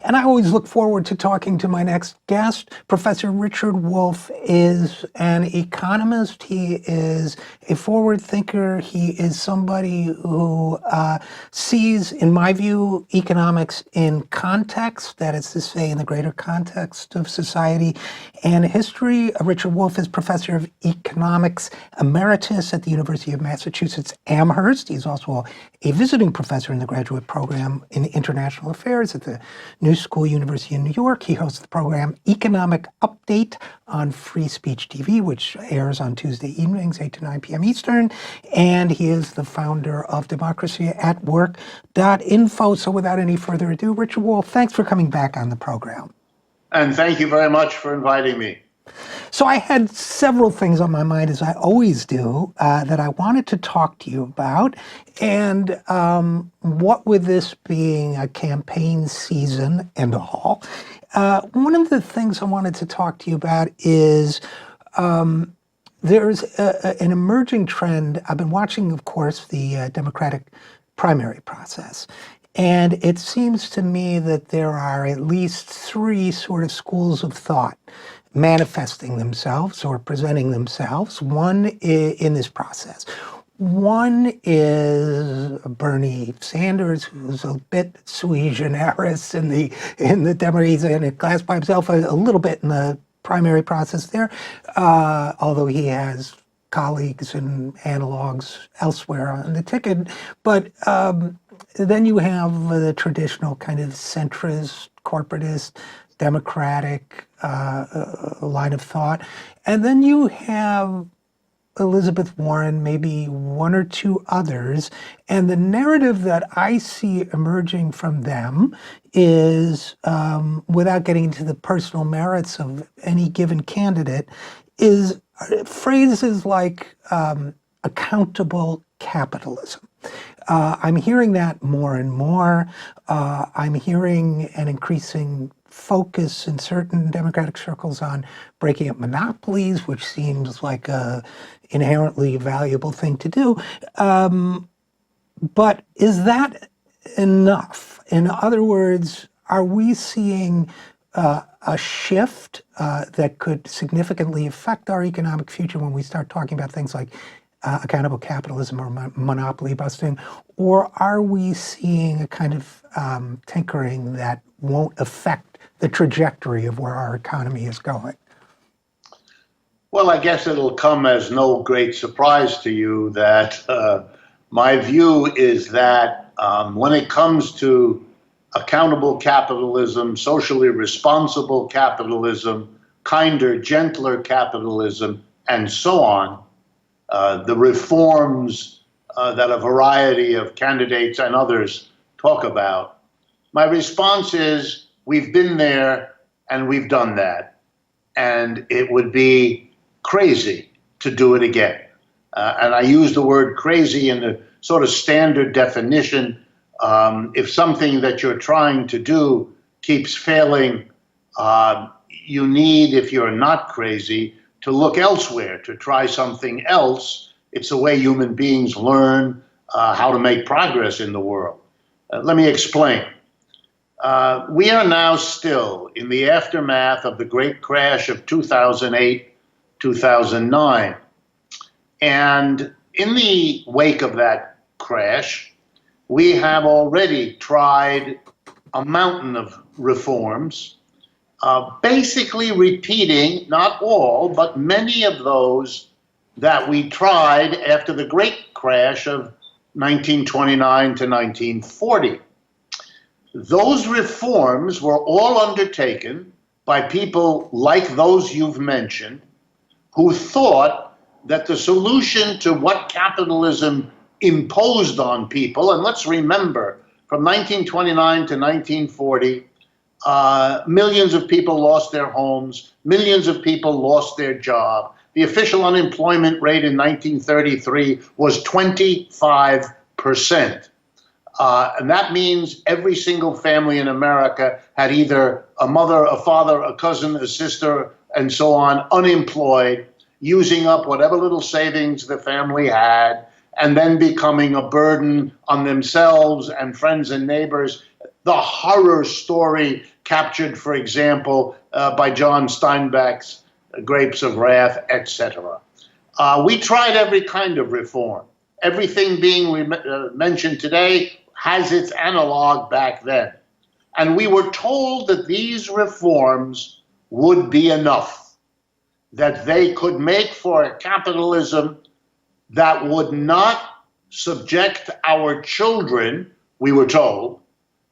And I always look forward to talking to my next guest. Professor Richard Wolff is an economist. He is a forward thinker. He is somebody who sees, in my view, economics in context, that is to say, in the greater context of society and history. Richard Wolff is professor of economics emeritus at the University of Massachusetts Amherst. He's also a visiting professor in the graduate program in international affairs at the New School University in New York. He hosts the program Economic Update on Free Speech TV, which airs on Tuesday evenings, 8 to 9 p.m. Eastern. And he is the founder of democracyatwork.info. So without any further ado, Richard Wolff, thanks for coming back on the program. And thank you very much for inviting me. So I had several things on my mind, as I always do, that I wanted to talk to you about. And what with this being a campaign season and all, one of the things I wanted to talk to you about is there's an emerging trend. I've been watching, of course, the Democratic primary process. And it seems to me that there are at least three sort of schools of thought manifesting themselves or presenting themselves. One in this process. One is Bernie Sanders, who's a bit sui generis in the Democrats. He's in a class by himself, a little bit in the primary process there, although he has colleagues and analogs elsewhere on the ticket. But then you have the traditional kind of centrist, corporatist, democratic line of thought. And then you have Elizabeth Warren, maybe one or two others. And the narrative that I see emerging from them is, without getting into the personal merits of any given candidate, is phrases like accountable capitalism. I'm hearing that more and more. I'm hearing an increasing focus in certain Democratic circles on breaking up monopolies, which seems like a inherently valuable thing to do. But is that enough? In other words, are we seeing a shift that could significantly affect our economic future when we start talking about things like accountable capitalism or monopoly busting? Or are we seeing a kind of tinkering that won't affect the trajectory of where our economy is going? Well, I guess it'll come as no great surprise to you that my view is that when it comes to accountable capitalism, socially responsible capitalism, kinder, gentler capitalism, and so on, the reforms that a variety of candidates and others talk about, my response is we've been there and we've done that. And it would be crazy to do it again. And I use the word crazy in the sort of standard definition. If something that you're trying to do keeps failing, you need, if you're not crazy, to look elsewhere, to try something else. It's the way human beings learn how to make progress in the world. Let me explain. We are now still in the aftermath of the great crash of 2008, 2009. And in the wake of that crash, we have already tried a mountain of reforms, basically repeating, not all, but many of those that we tried after the great crash of 1929 to 1940. Those reforms were all undertaken by people like those you've mentioned, who thought that the solution to what capitalism imposed on people, and let's remember, from 1929 to 1940, millions of people lost their homes, millions of people lost their job. The official unemployment rate in 1933 was 25%. And that means every single family in America had either a mother, a father, a cousin, a sister, and so on, unemployed, using up whatever little savings the family had, and then becoming a burden on themselves and friends and neighbors. the horror story captured, for example, by John Steinbeck's Grapes of Wrath, etc. We tried every kind of reform. Everything being mentioned today has its analog back then. And we were told that these reforms would be enough, that they could make for a capitalism that would not subject our children, we were told,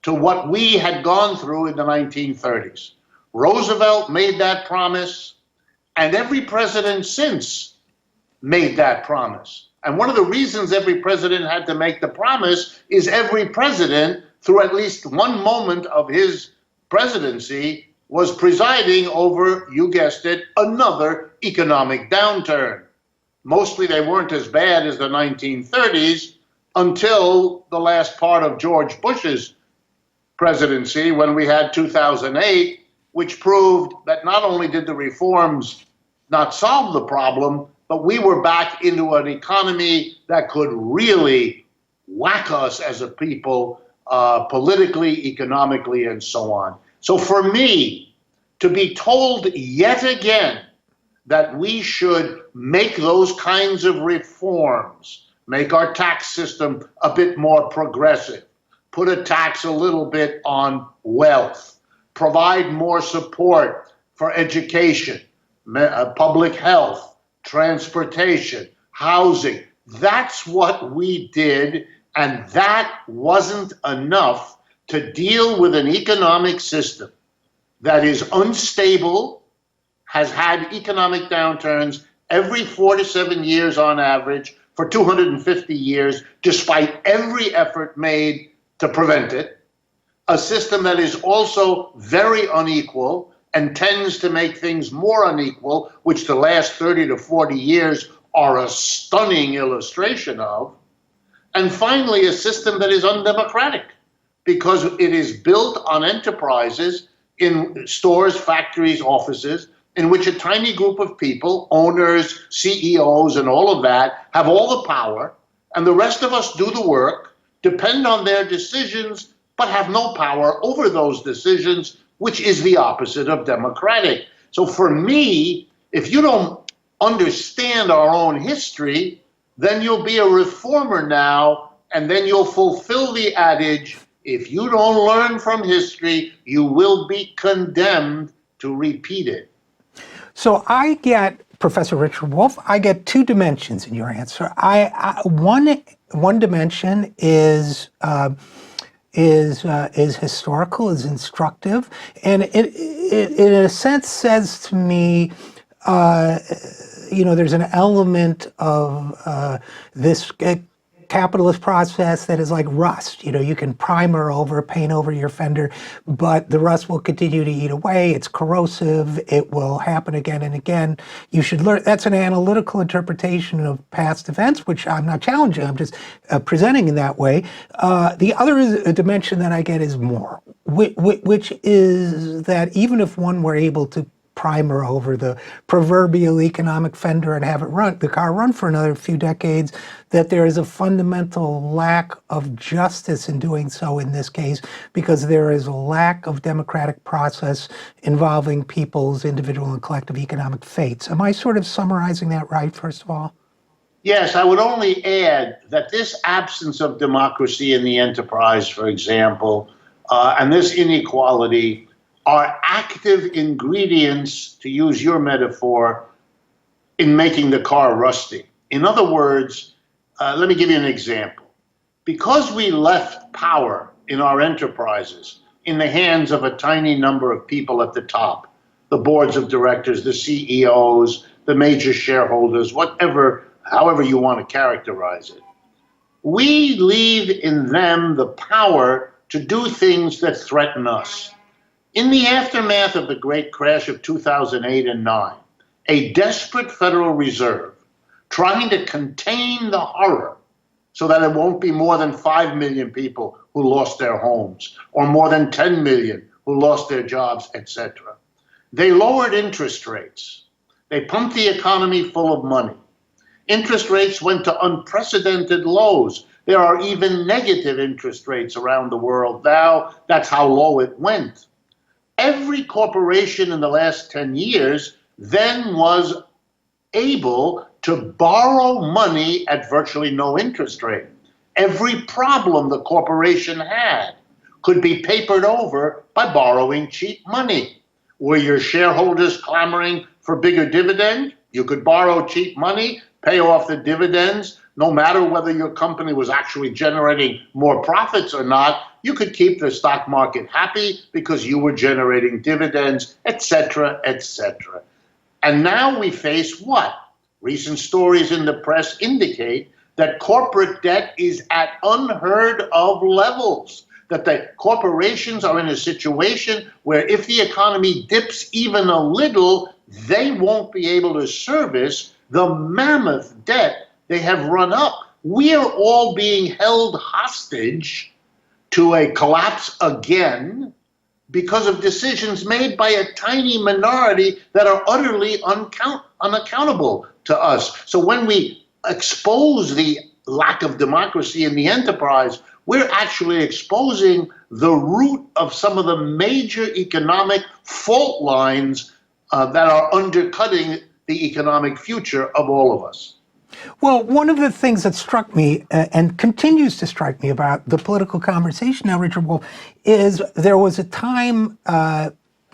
to what we had gone through in the 1930s. Roosevelt made that promise, and every president since made that promise. And one of the reasons every president had to make the promise is every president, through at least one moment of his presidency, was presiding over, you guessed it, another economic downturn. Mostly they weren't as bad as the 1930s until the last part of George Bush's presidency, when we had 2008, which proved that not only did the reforms not solve the problem, but we were back into an economy that could really whack us as a people, politically, economically, and so on. So for me, to be told yet again that we should make those kinds of reforms, make our tax system a bit more progressive, put a tax a little bit on wealth, provide more support for education, public health, transportation, housing. That's what we did, and that wasn't enough to deal with an economic system that is unstable, has had economic downturns every 4 to 7 years on average for 250 years, despite every effort made to prevent it. A system that is also very unequal and tends to make things more unequal, which the last 30 to 40 years are a stunning illustration of. And finally, a system that is undemocratic because it is built on enterprises in stores, factories, offices, in which a tiny group of people, owners, CEOs, and all of that, have all the power, and the rest of us do the work, depend on their decisions, but have no power over those decisions, which is the opposite of democratic. So for me, if you don't understand our own history, then you'll be a reformer now, and then you'll fulfill the adage, if you don't learn from history, you will be condemned to repeat it. So I get, Professor Richard Wolff, I get two dimensions in your answer. One dimension is historical, is instructive, and it in a sense says to me, there's an element of this capitalist process that is like rust. You can primer over, paint over your fender, but the rust will continue to eat away. It's corrosive. It will happen again and again. You should learn. That's an analytical interpretation of past events, which I'm not challenging. I'm just presenting in that way. The other is a dimension that I get is more, which is that even if one were able to primer over the proverbial economic fender and have the car run for another few decades, that there is a fundamental lack of justice in doing so in this case, because there is a lack of democratic process involving people's individual and collective economic fates. Am I sort of summarizing that right, first of all? Yes, I would only add that this absence of democracy in the enterprise, for example, and this inequality are active ingredients, to use your metaphor, in making the car rusty. In other words, let me give you an example. Because we left power in our enterprises in the hands of a tiny number of people at the top, the boards of directors, the CEOs, the major shareholders, however you want to characterize it, we leave in them the power to do things that threaten us. In the aftermath of the great crash of 2008 and 9, a desperate Federal Reserve trying to contain the horror so that it won't be more than 5 million people who lost their homes or more than 10 million who lost their jobs, etc. They lowered interest rates. They pumped the economy full of money. Interest rates went to unprecedented lows There are even negative interest rates around the world now. That's how low it went. Every corporation in the last 10 years then was able to borrow money at virtually no interest rate. Every problem the corporation had could be papered over by borrowing cheap money. Were your shareholders clamoring for bigger dividend? You could borrow cheap money, pay off the dividends. No matter whether your company was actually generating more profits or not, you could keep the stock market happy because you were generating dividends, etc., etc. And now we face what? Recent stories in the press indicate that corporate debt is at unheard of levels, that the corporations are in a situation where if the economy dips even a little, they won't be able to service the mammoth debt they have run up. We are all being held hostage to a collapse again because of decisions made by a tiny minority that are utterly unaccountable to us. So when we expose the lack of democracy in the enterprise, we're actually exposing the root of some of the major economic fault lines that are undercutting the economic future of all of us. Well, one of the things that struck me and continues to strike me about the political conversation now, Richard Wolff, is there was a time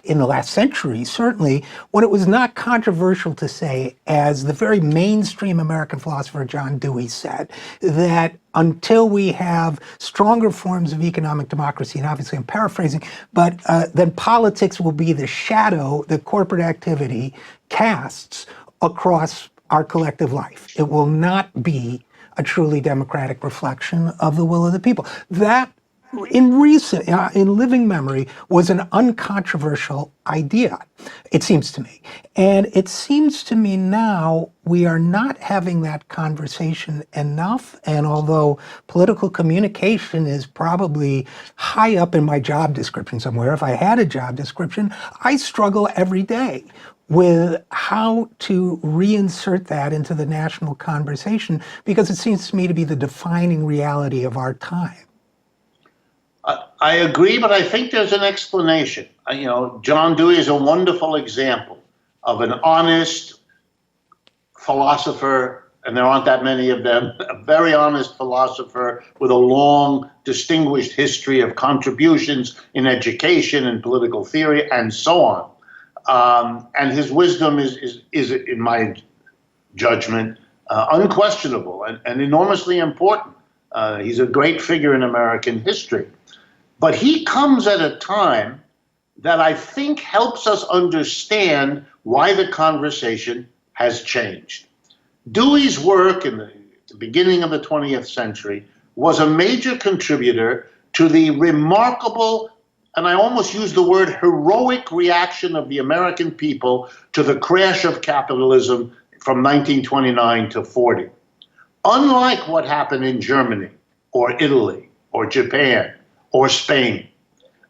in the last century, certainly, when it was not controversial to say, as the very mainstream American philosopher John Dewey said, that until we have stronger forms of economic democracy, and obviously I'm paraphrasing, but then politics will be the shadow that corporate activity casts across our collective life. It will not be a truly democratic reflection of the will of the people. That, in living memory, was an uncontroversial idea, it seems to me. And it seems to me now we are not having that conversation enough. And although political communication is probably high up in my job description somewhere, if I had a job description, I struggle every day with how to reinsert that into the national conversation, because it seems to me to be the defining reality of our time. I agree, but I think there's an explanation. John Dewey is a wonderful example of an honest philosopher, and there aren't that many of them, a very honest philosopher with a long, distinguished history of contributions in education and political theory and so on. And his wisdom is, in my judgment, unquestionable and enormously important. He's a great figure in American history. But he comes at a time that I think helps us understand why the conversation has changed. Dewey's work in the beginning of the 20th century was a major contributor to the remarkable, and I almost use the word heroic, reaction of the American people to the crash of capitalism from 1929 to 40. Unlike what happened in Germany or Italy or Japan or Spain,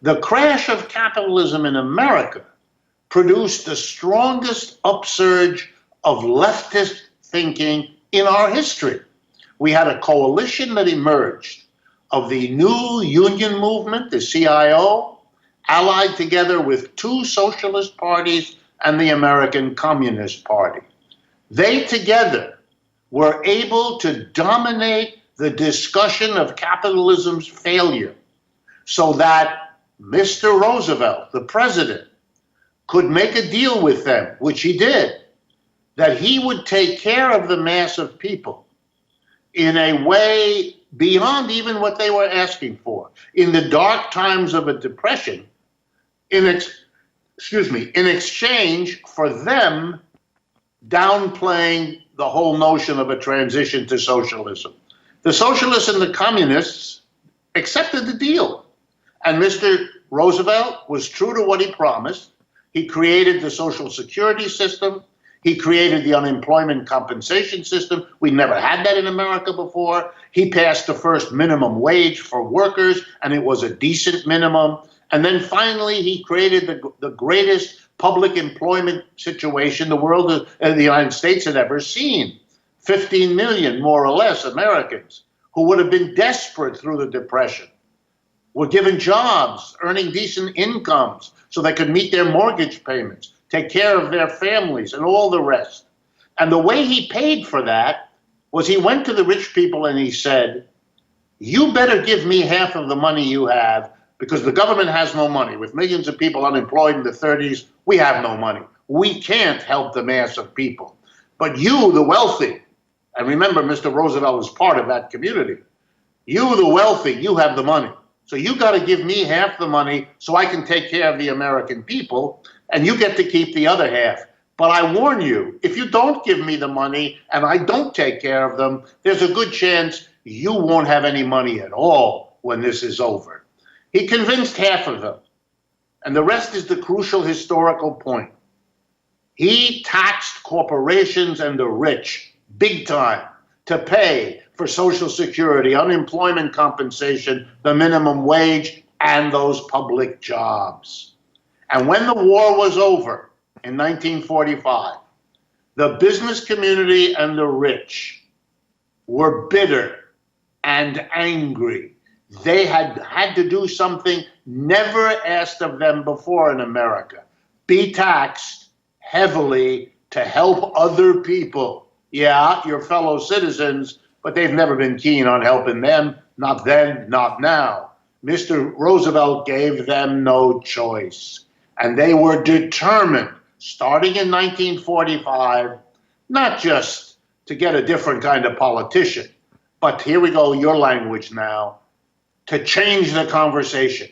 the crash of capitalism in America produced the strongest upsurge of leftist thinking in our history. We had a coalition that emerged of the new union movement, the CIO, allied together with two socialist parties and the American Communist Party. They together were able to dominate the discussion of capitalism's failure so that Mr. Roosevelt, the president, could make a deal with them, which he did, that he would take care of the mass of people in a way beyond even what they were asking for. In the dark times of a depression, in exchange for them downplaying the whole notion of a transition to socialism. The socialists and the communists accepted the deal. And Mr. Roosevelt was true to what he promised. He created the Social Security system. He created the unemployment compensation system. We never had that in America before. He passed the first minimum wage for workers, and it was a decent minimum. And then finally, he created the greatest public employment situation the world and the United States had ever seen. 15 million, more or less, Americans who would have been desperate through the Depression were given jobs, earning decent incomes so they could meet their mortgage payments, take care of their families, and all the rest. And the way he paid for that was he went to the rich people and he said, you better give me half of the money you have because the government has no money. With millions of people unemployed in the 30s, we have no money. We can't help the mass of people. But you, the wealthy, and remember, Mr. Roosevelt was part of that community. You, the wealthy, you have the money. So you got to give me half the money so I can take care of the American people, and you get to keep the other half. But I warn you, if you don't give me the money and I don't take care of them, there's a good chance you won't have any money at all when this is over. He convinced half of them. And the rest is the crucial historical point. He taxed corporations and the rich big time to pay for Social Security, unemployment compensation, the minimum wage, and those public jobs. And when the war was over in 1945, the business community and the rich were bitter and angry. They had to do something never asked of them before in America. Be taxed heavily to help other people. Yeah, your fellow citizens, but they've never been keen on helping them. Not then, not now. Mr. Roosevelt gave them no choice. And they were determined, starting in 1945, not just to get a different kind of politician, but here we go, your language now, to change the conversation,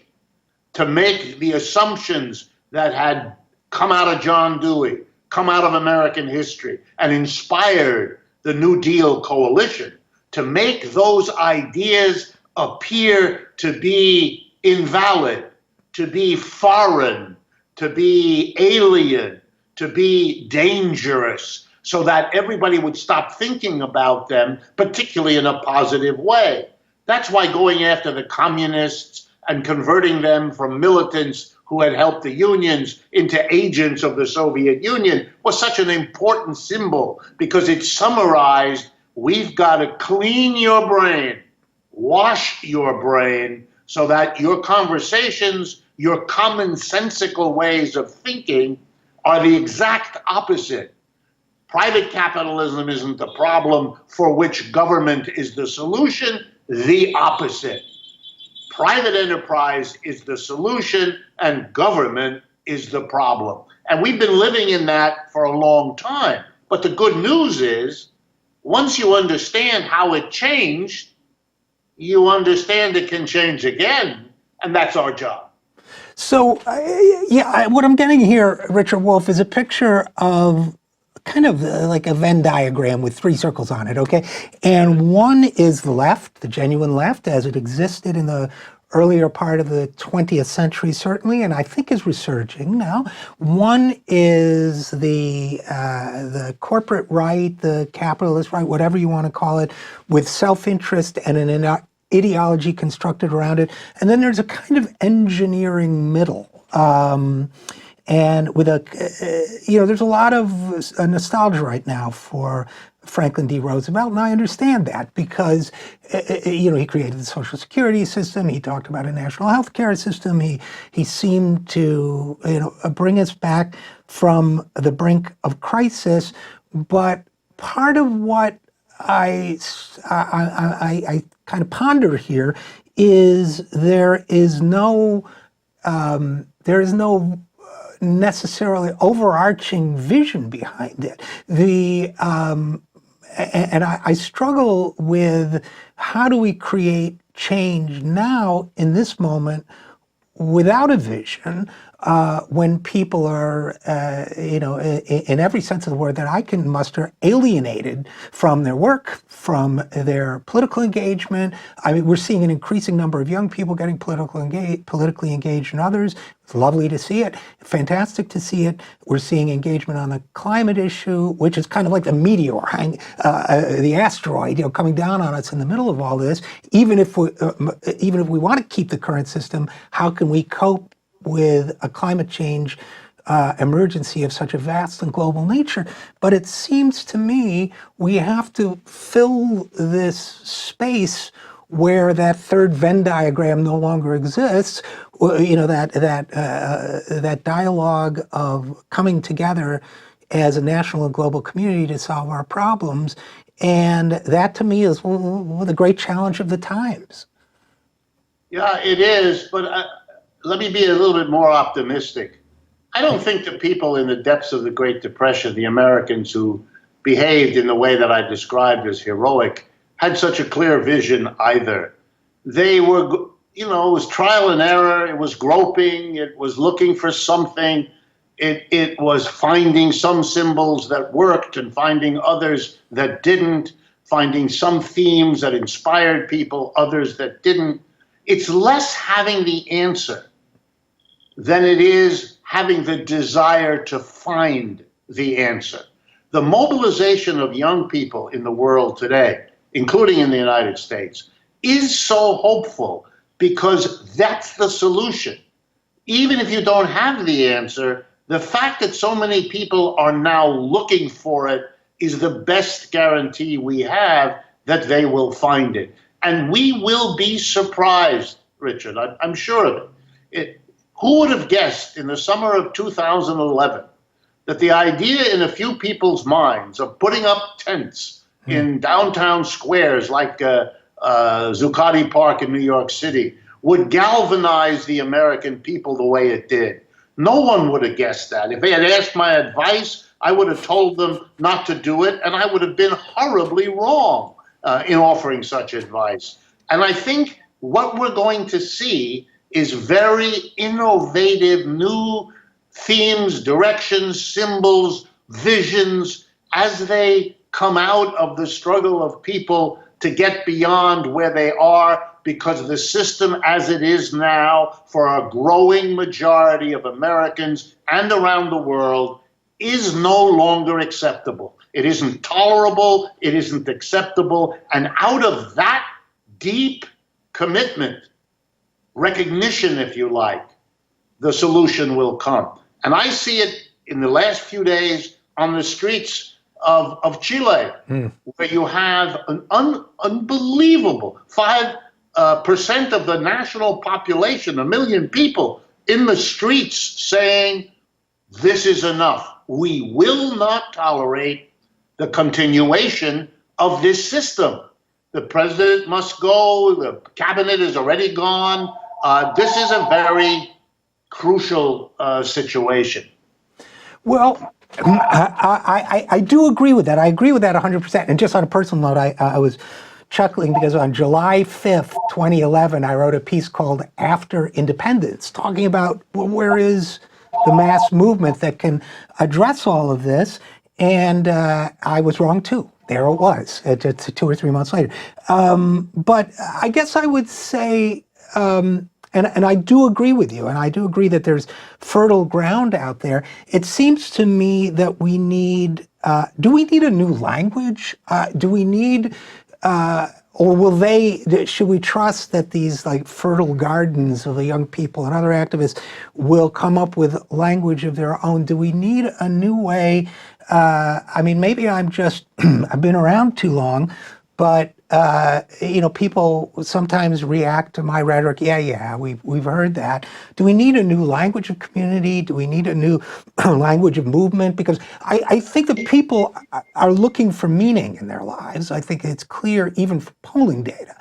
to make the assumptions that had come out of John Dewey, come out of American history, and inspired the New Deal coalition, to make those ideas appear to be invalid, to be foreign, to be alien, to be dangerous, so that everybody would stop thinking about them, particularly in a positive way. That's why going after the communists and converting them from militants who had helped the unions into agents of the Soviet Union was such an important symbol, because it summarized, we've got to clean your brain, wash your brain, so that your conversations, your commonsensical ways of thinking are the exact opposite. Private capitalism isn't the problem for which government is the solution, the opposite. Private enterprise is the solution and government is the problem. And we've been living in that for a long time. But the good news is, once you understand how it changed, you understand it can change again, and that's our job. So, what I'm getting here, Richard Wolff, is a picture of kind of like a Venn diagram with three circles on it, okay? And one is the left, the genuine left, as it existed in the earlier part of the 20th century, certainly, and I think is resurging now. One is the corporate right, the capitalist right, whatever you want to call it, with self-interest and an ideology constructed around it. And then there's a kind of engineering middle. And with there's a lot of nostalgia right now for Franklin D. Roosevelt, and I understand that because, he created the Social Security system. He talked about a national health care system. He seemed to, bring us back from the brink of crisis. But part of what I kind of ponder here is there is no necessarily overarching vision behind it. And I struggle with how do we create change now in this moment without a vision, when people are, in every sense of the word that I can muster, alienated from their work, from their political engagement. I mean, we're seeing an increasing number of young people getting politically engaged in others. It's lovely to see it, fantastic to see it. We're seeing engagement on the climate issue, which is kind of like the meteor, the asteroid, coming down on us in the middle of all this. Even if we want to keep the current system, how can we cope with a climate change emergency of such a vast and global nature. But it seems to me we have to fill this space where that third Venn diagram no longer exists. That dialogue of coming together as a national and global community to solve our problems. And that to me is the great challenge of the times. Yeah, it is, but let me be a little bit more optimistic. I don't think the people in the depths of the Great Depression, the Americans who behaved in the way that I described as heroic, had such a clear vision either. They were, it was trial and error, it was groping, it was looking for something, it was finding some symbols that worked and finding others that didn't, finding some themes that inspired people, others that didn't. It's less having the answer than it is having the desire to find the answer. The mobilization of young people in the world today, including in the United States, is so hopeful because that's the solution. Even if you don't have the answer, the fact that so many people are now looking for it is the best guarantee we have that they will find it. And we will be surprised, Richard, I'm sure of it. Who would have guessed in the summer of 2011 that the idea in a few people's minds of putting up tents in downtown squares like Zuccotti Park in New York City would galvanize the American people the way it did? No one would have guessed that. If they had asked my advice, I would have told them not to do it, and I would have been horribly wrong in offering such advice. And I think what we're going to see is very innovative new themes, directions, symbols, visions as they come out of the struggle of people to get beyond where they are, because the system as it is now for a growing majority of Americans and around the world is no longer acceptable. It isn't tolerable, it isn't acceptable, and out of that deep commitment, recognition, if you like, the solution will come. And I see it in the last few days on the streets of Chile, where you have an unbelievable 5% of the national population, 1 million people, in the streets saying, this is enough. We will not tolerate the continuation of this system. The president must go. The cabinet is already gone. This is a very crucial situation. Well, I do agree with that. I agree with that 100%. And just on a personal note, I was chuckling because on July 5th, 2011, I wrote a piece called After Independence, talking about where is the mass movement that can address all of this. And I was wrong too. There it was, it's 2 or 3 months later. But I guess I would say, and I do agree with you, and I do agree that there's fertile ground out there. It seems to me that we need, do we need a new language? Do we need, or should we trust that these like fertile gardens of the young people and other activists will come up with language of their own? Do we need a new way? I mean, maybe I'm just, I've been around too long, but people sometimes react to my rhetoric. Yeah, we've heard that. Do we need a new language of community? Do we need a new language of movement? Because I think that people are looking for meaning in their lives. I think it's clear even from polling data.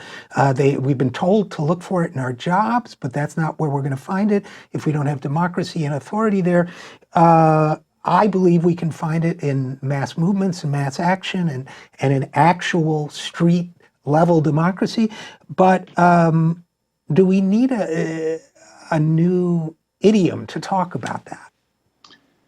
We've been told to look for it in our jobs, but that's not where we're going to find it if we don't have democracy and authority there. I believe we can find it in mass movements and mass action and in actual street level democracy. But do we need a new idiom to talk about that?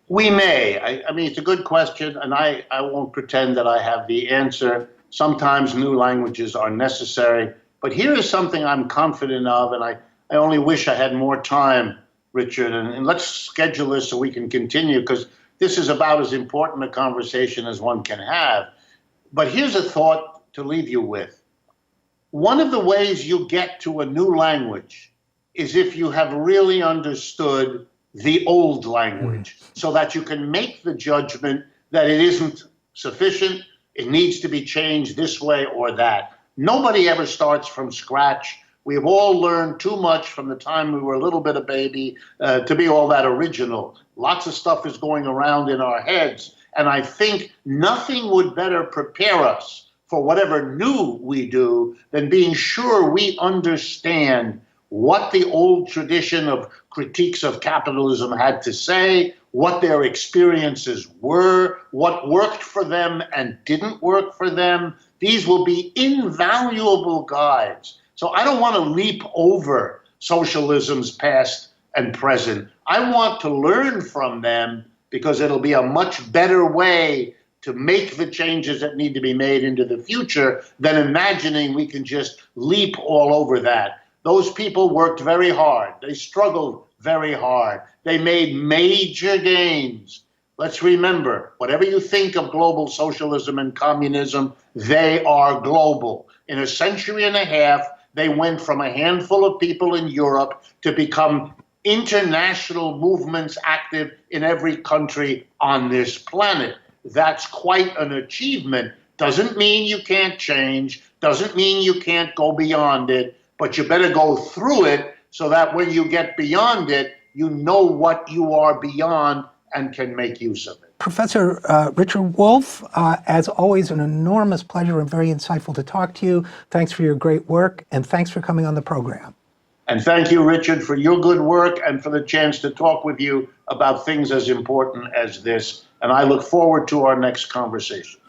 We may. I mean, it's a good question, and I won't pretend that I have the answer. Sometimes new languages are necessary. But here is something I'm confident of, and I only wish I had more time, Richard, and let's schedule this so we can continue, because this is about as important a conversation as one can have. But here's a thought to leave you with. One of the ways you get to a new language is if you have really understood the old language so that you can make the judgment that it isn't sufficient, it needs to be changed this way or that. Nobody ever starts from scratch. We have all learned too much from the time we were a little bit of baby to be all that original. Lots of stuff is going around in our heads, and I think nothing would better prepare us for whatever new we do than being sure we understand what the old tradition of critiques of capitalism had to say, what their experiences were, what worked for them and didn't work for them. These will be invaluable guides. So I don't want to leap over socialism's past and present. I want to learn from them because it'll be a much better way to make the changes that need to be made into the future than imagining we can just leap all over that. Those people worked very hard. They struggled very hard. They made major gains. Let's remember, whatever you think of global socialism and communism, they are global. In a century and a half, they went from a handful of people in Europe to become international movements active in every country on this planet. That's quite an achievement. Doesn't mean you can't change, doesn't mean you can't go beyond it, but you better go through it so that when you get beyond it, you know what you are beyond and can make use of it. Professor Richard Wolff, as always, an enormous pleasure and very insightful to talk to you. Thanks for your great work, and thanks for coming on the program. And thank you, Richard, for your good work and for the chance to talk with you about things as important as this. And I look forward to our next conversation.